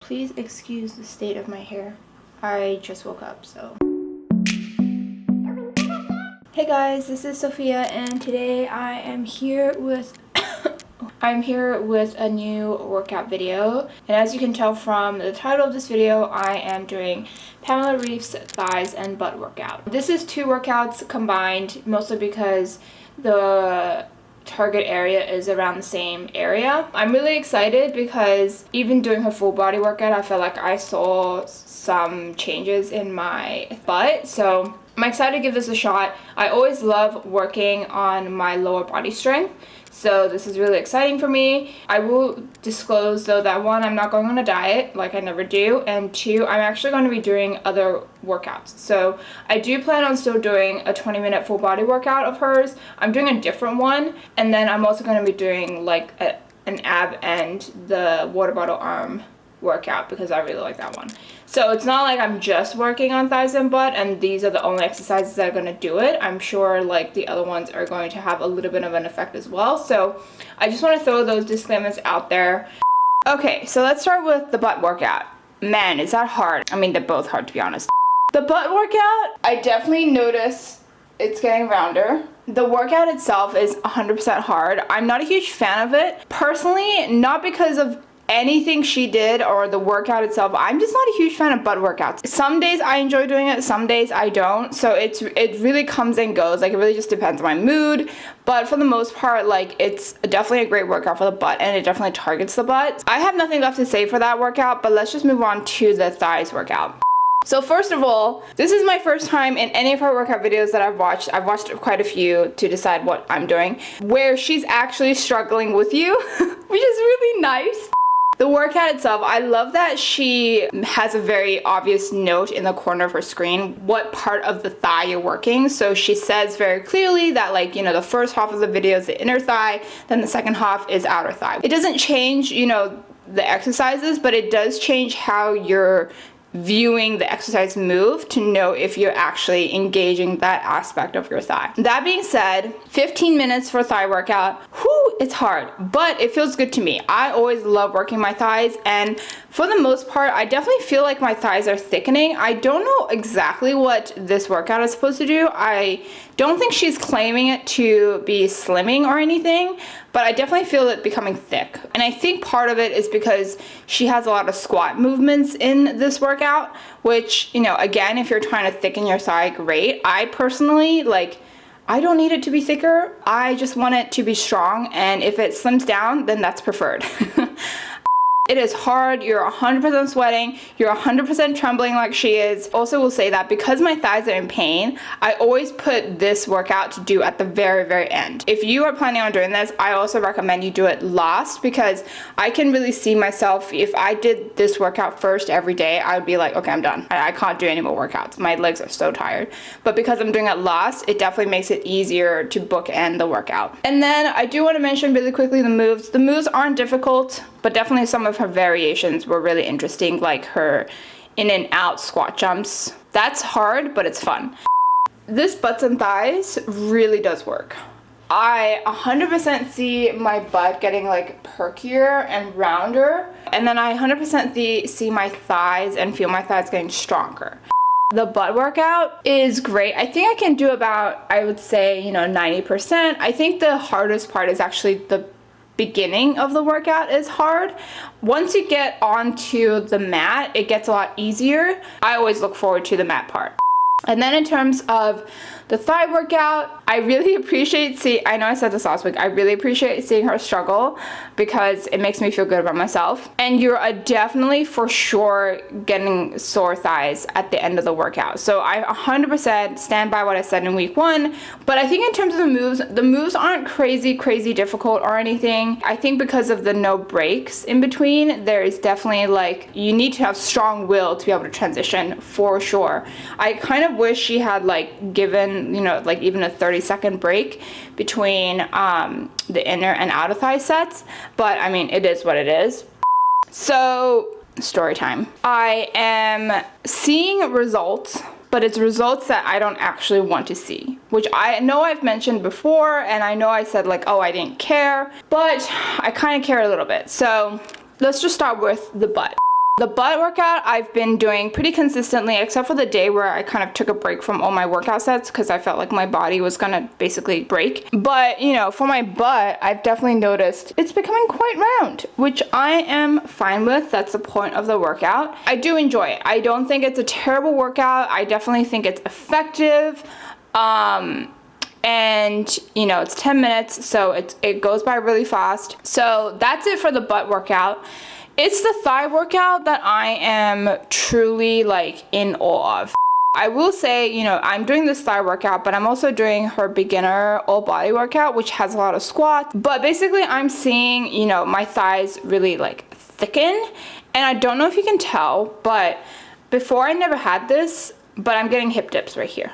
Please excuse the state of my hair. I just woke up, so. Hey guys, this is Sophia, and today I am here with a new workout video. And as you can tell from the title of this video, I am doing Pamela Reif's thighs and butt workout. This is two workouts combined, mostly because the target area is around the same area. I'm really excited because even doing her full body workout, I felt like I saw some changes in my butt. So I'm excited to give this a shot. I always love working on my lower body strength, so this is really exciting for me. I will disclose though that one, I'm not going on a diet like I never do, and two, I'm actually going to be doing other workouts. So I do plan on still doing a 20-minute full body workout of hers. I'm doing a different one, and then I'm also going to be doing like an ab and the water bottle arm workout because I really like that one. So it's not like I'm just working on thighs and butt and these are the only exercises that are going to do it. I'm sure like the other ones are going to have a little bit of an effect as well. So I just want to throw those disclaimers out there. Okay, so let's start with the butt workout. Man, is that hard. I mean, they're both hard to be honest. The butt workout, I definitely notice it's getting rounder. The workout itself is 100% hard. I'm not a huge fan of it. Personally, not because of anything she did or the workout itself. I'm just not a huge fan of butt workouts. Some days I enjoy doing it, some days I don't. So it really comes and goes. Like it really just depends on my mood. But for the most part, like it's definitely a great workout for the butt and it definitely targets the butt. I have nothing left to say for that workout, but let's just move on to the thighs workout. So first of all, this is my first time in any of her workout videos that I've watched. I've watched quite a few to decide what I'm doing, where she's actually struggling with you, which is really nice. The workout itself, I love that she has a very obvious note in the corner of her screen what part of the thigh you're working. So she says very clearly that, like, you know, the first half of the video is the inner thigh, then the second half is outer thigh. It doesn't change, you know, the exercises, but it does change how you're viewing the exercise move to know if you're actually engaging that aspect of your thigh. That being said, 15 minutes for a thigh workout, whew, it's hard, but it feels good to me. I always love working my thighs, and for the most part, I definitely feel like my thighs are thickening. I don't know exactly what this workout is supposed to do. I don't think she's claiming it to be slimming or anything, but I definitely feel it becoming thick. And I think part of it is because she has a lot of squat movements in this workout, which, you know, again, if you're trying to thicken your thigh, great. I personally, like, I don't need it to be thicker. I just want it to be strong, and if it slims down, then that's preferred. It is hard, you're 100% sweating, you're 100% trembling like she is. Also will say that because my thighs are in pain, I always put this workout to do at the very, very end. If you are planning on doing this, I also recommend you do it last because I can really see myself, if I did this workout first every day, I would be like, okay, I'm done. I can't do any more workouts. My legs are so tired. But because I'm doing it last, it definitely makes it easier to bookend the workout. And then I do want to mention really quickly the moves. The moves aren't difficult, but definitely some of her variations were really interesting, like her in and out squat jumps. That's hard, but it's fun. This butts and thighs really does work. I 100% see my butt getting like perkier and rounder, and then I 100% see my thighs and feel my thighs getting stronger. The butt workout is great. I think I can do about, I would say, you know, 90%. I think the hardest part is actually the beginning of the workout is hard. Once you get onto the mat, it gets a lot easier. I always look forward to the mat part. And then in terms of the thigh workout, I really appreciate I know I said this last week, I really appreciate seeing her struggle because it makes me feel good about myself. And you're definitely for sure getting sore thighs at the end of the workout. So I 100% stand by what I said in week 1, but I think in terms of the moves aren't crazy difficult or anything. I think because of the no breaks in between, there is definitely like, you need to have strong will to be able to transition for sure. I kind of wish she had like given, you know, like even a 30-second break between the inner and outer thigh sets, but I mean, it is what it is. So story time. I am seeing results, but it's results that I don't actually want to see, which I know I've mentioned before, and I know I said like, oh, I didn't care, but I kind of care a little bit. So let's just start with the butt. The butt workout I've been doing pretty consistently, except for the day where I kind of took a break from all my workout sets because I felt like my body was gonna basically break. But you know, for my butt, I've definitely noticed it's becoming quite round, which I am fine with. That's the point of the workout. I do enjoy it. I don't think it's a terrible workout. I definitely think it's effective. And you know, it's 10 minutes, so it goes by really fast. So that's it for the butt workout. It's the thigh workout that I am truly like in awe of. I will say, you know, I'm doing this thigh workout, but I'm also doing her beginner all body workout, which has a lot of squats. But basically I'm seeing, you know, my thighs really like thicken. And I don't know if you can tell, but before I never had this, but I'm getting hip dips right here.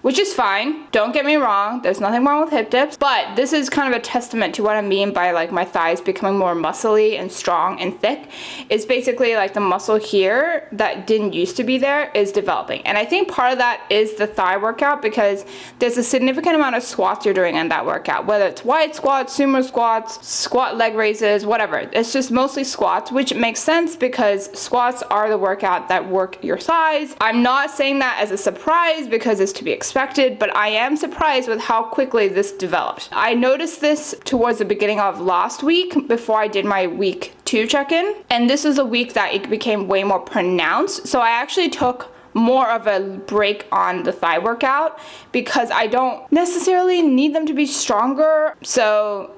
Which is fine, don't get me wrong, there's nothing wrong with hip dips, but this is kind of a testament to what I mean by like my thighs becoming more muscly and strong and thick. It's basically like the muscle here that didn't used to be there is developing. And I think part of that is the thigh workout because there's a significant amount of squats you're doing in that workout, whether it's wide squats, sumo squats, squat leg raises, whatever. It's just mostly squats, which makes sense because squats are the workout that work your thighs. I'm not saying that as a surprise because it's to be expected, but I am surprised with how quickly this developed. I noticed this towards the beginning of last week before I did my week 2 check-in, and this was a week that it became way more pronounced. So I actually took more of a break on the thigh workout because I don't necessarily need them to be stronger. So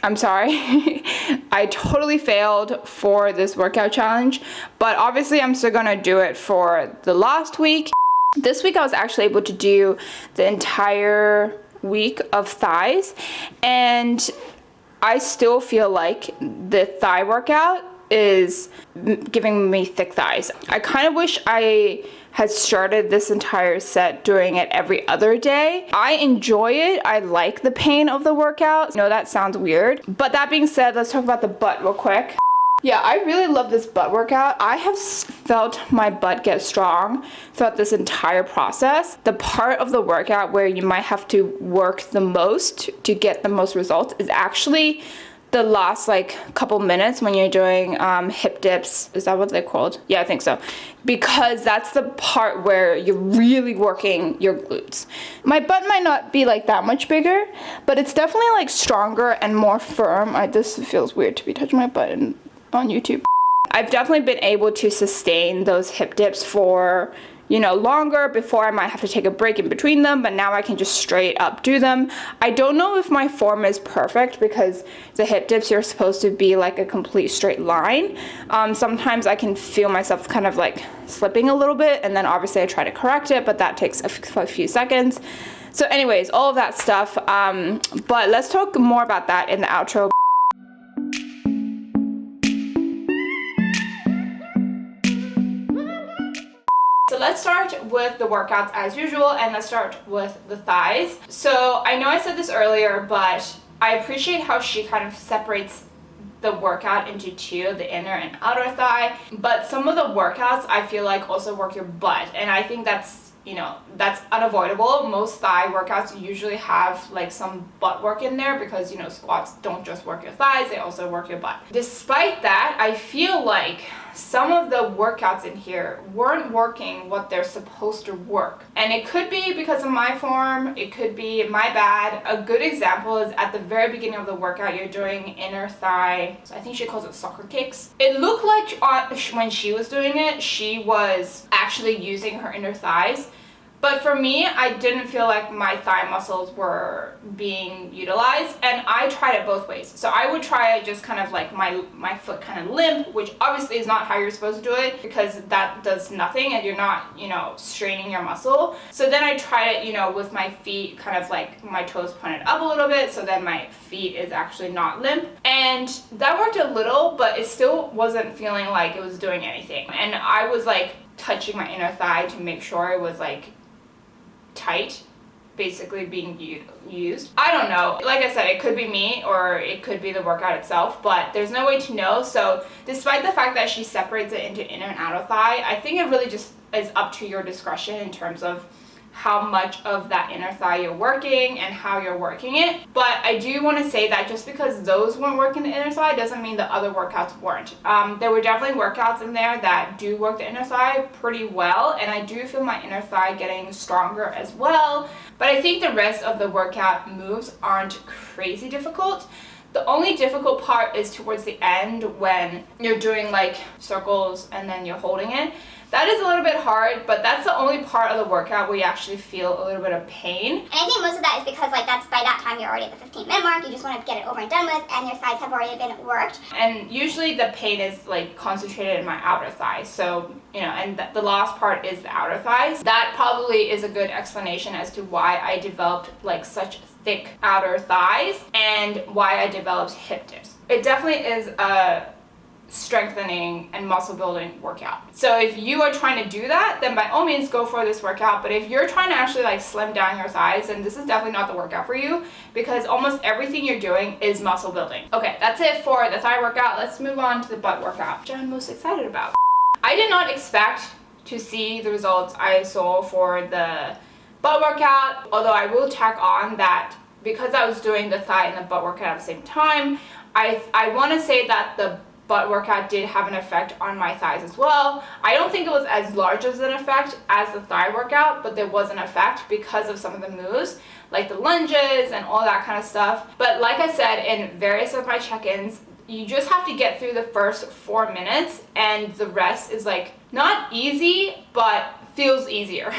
I'm sorry, I totally failed for this workout challenge, but obviously I'm still gonna do it for the last week. This week I was actually able to do the entire week of thighs, and I still feel like the thigh workout is giving me thick thighs. I kind of wish I had started this entire set doing it every other day. I enjoy it. I like the pain of the workout. I know that sounds weird, but that being said, let's talk about the butt real quick. Yeah, I really love this butt workout. I have felt my butt get strong throughout this entire process. The part of the workout where you might have to work the most to get the most results is actually the last like couple minutes when you're doing hip dips. Is that what they're called? Yeah, I think so. Because that's the part where you're really working your glutes. My butt might not be like that much bigger, but it's definitely like stronger and more firm. This feels weird to be touching my butt on YouTube. I've definitely been able to sustain those hip dips for, you know, longer before I might have to take a break in between them, but now I can just straight up do them. I don't know if my form is perfect because the hip dips you're supposed to be like a complete straight line. Sometimes I can feel myself kind of like slipping a little bit, and then obviously I try to correct it, but that takes a few seconds. So anyways, all of that stuff, but let's talk more about that in the outro. So let's start with the workouts as usual, and let's start with the thighs. So I know I said this earlier, but I appreciate how she kind of separates the workout into two, the inner and outer thigh. But some of the workouts I feel like also work your butt, and I think that's, you know, that's unavoidable. Most thigh workouts usually have like some butt work in there because, you know, squats don't just work your thighs, they also work your butt. Despite that, I feel like some of the workouts in here weren't working what they're supposed to work. And it could be because of my form, it could be my bad. A good example is at the very beginning of the workout, you're doing inner thigh, so I think she calls it soccer kicks. It looked like when she was doing it, she was actually using her inner thighs. But for me, I didn't feel like my thigh muscles were being utilized, and I tried it both ways. So I would try it just kind of like my foot kind of limp, which obviously is not how you're supposed to do it because that does nothing and you're not, you know, straining your muscle. So then I tried it, you know, with my feet kind of like my toes pointed up a little bit, so then my feet is actually not limp. And that worked a little, but it still wasn't feeling like it was doing anything. And I was like touching my inner thigh to make sure it was like tight, basically being used. I don't know. Like I said, it could be me or it could be the workout itself, but there's no way to know. So despite the fact that she separates it into inner and outer thigh, I think it really just is up to your discretion in terms of how much of that inner thigh you're working and how you're working it. But I do want to say that just because those weren't working the inner thigh doesn't mean the other workouts weren't. There were definitely workouts in there that do work the inner thigh pretty well, and I do feel my inner thigh getting stronger as well. But I think the rest of the workout moves aren't crazy difficult. The only difficult part is towards the end when you're doing like circles and then you're holding it. That is a little bit hard, but that's the only part of the workout where you actually feel a little bit of pain. And I think most of that is because like that's by that time you're already at the 15-minute mark, you just want to get it over and done with, and your thighs have already been worked. And usually the pain is like concentrated in my outer thighs. So, you know, and the last part is the outer thighs. That probably is a good explanation as to why I developed like such thick outer thighs and why I developed hip dips. It definitely is a strengthening and muscle building workout. So if you are trying to do that, then by all means go for this workout. But if you're trying to actually like slim down your thighs, then this is definitely not the workout for you, because almost everything you're doing is muscle building. Okay, that's it for the thigh workout. Let's move on to the butt workout, which I'm most excited about. I did not expect to see the results I saw for the butt workout, although I will tack on that because I was doing the thigh and the butt workout at the same time, I want to say that the butt workout did have an effect on my thighs as well. I don't think it was as large as an effect as the thigh workout, but there was an effect because of some of the moves, like the lunges and all that kind of stuff. But like I said in various of my check-ins, you just have to get through the first 4 minutes, and the rest is like not easy, but feels easier.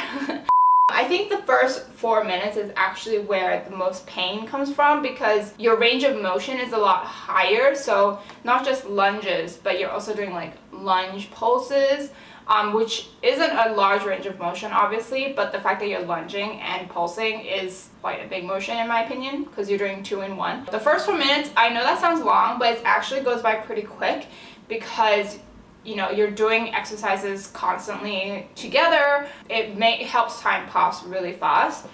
I think the first 4 minutes is actually where the most pain comes from, because your range of motion is a lot higher. So not just lunges, but you're also doing like lunge pulses, which isn't a large range of motion obviously, but the fact that you're lunging and pulsing is quite a big motion in my opinion, because you're doing 2 in 1. The first 4 minutes, I know that sounds long, but it actually goes by pretty quick because you know, you're doing exercises constantly together. It helps time pass really fast.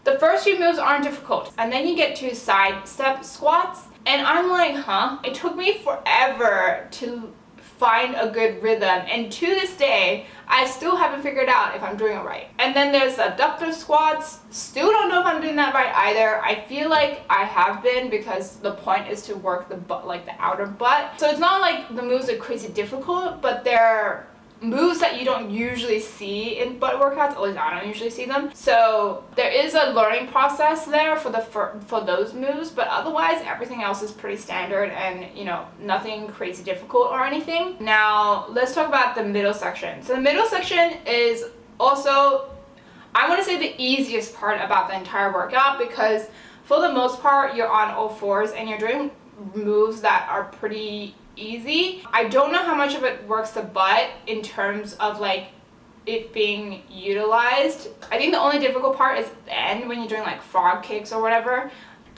The first few moves aren't difficult, and then you get to side step squats, and I'm like, huh? It took me forever to find a good rhythm, and to this day, I still haven't figured out if I'm doing it right. And then there's abductor squats. Still don't know if I'm doing that right either. I feel like I have been, because the point is to work the butt, like the outer butt. So it's not like the moves are crazy difficult, but they're moves that you don't usually see in butt workouts. At least I don't usually see them. So there is a learning process there for those moves, but otherwise everything else is pretty standard and, you know, nothing crazy difficult or anything. Now let's talk about the middle section. So the middle section is also, I want to say, the easiest part about the entire workout, because for the most part you're on all fours and you're doing moves that are pretty easy. I don't know how much of it works the butt in terms of like it being utilized. I think the only difficult part is the end when you're doing like frog kicks or whatever.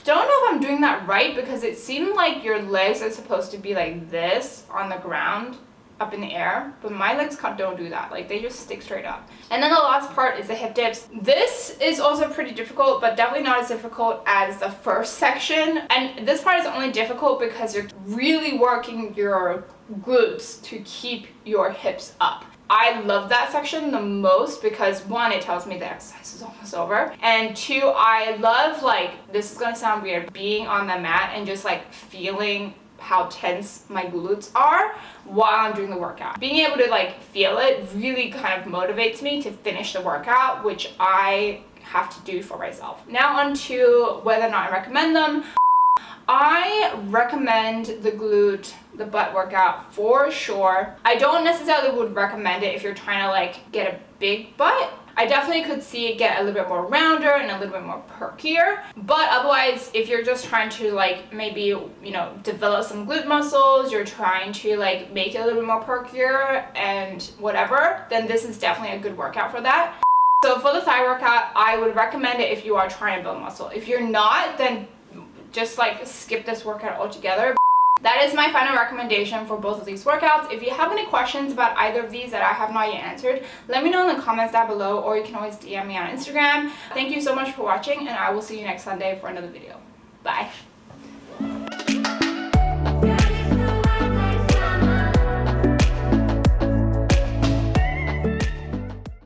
Don't know if I'm doing that right, because it seemed like your legs are supposed to be like this on the ground up in the air, but my legs don't do that. Like they just stick straight up. And then the last part is the hip dips. This is also pretty difficult, but definitely not as difficult as the first section. And this part is only difficult because you're really working your glutes to keep your hips up. I love that section the most because, one, it tells me the exercise is almost over, and two, I love, like, this is gonna sound weird, being on the mat and just like feeling how tense my glutes are while I'm doing the workout. Being able to like feel it really kind of motivates me to finish the workout, which I have to do for myself. Now on to whether or not I recommend them. I recommend the butt workout for sure. I don't necessarily would recommend it if you're trying to like get a big butt. I definitely could see it get a little bit more rounder and a little bit more perkier. But otherwise, if you're just trying to like maybe, you know, develop some glute muscles, you're trying to like make it a little bit more perkier and whatever, then this is definitely a good workout for that. So for the thigh workout, I would recommend it if you are trying to build muscle. If you're not, then just like skip this workout altogether. That is my final recommendation for both of these workouts. If you have any questions about either of these that I have not yet answered, let me know in the comments down below, or you can always DM me on Instagram. Thank you so much for watching, and I will see you next Sunday for another video. Bye.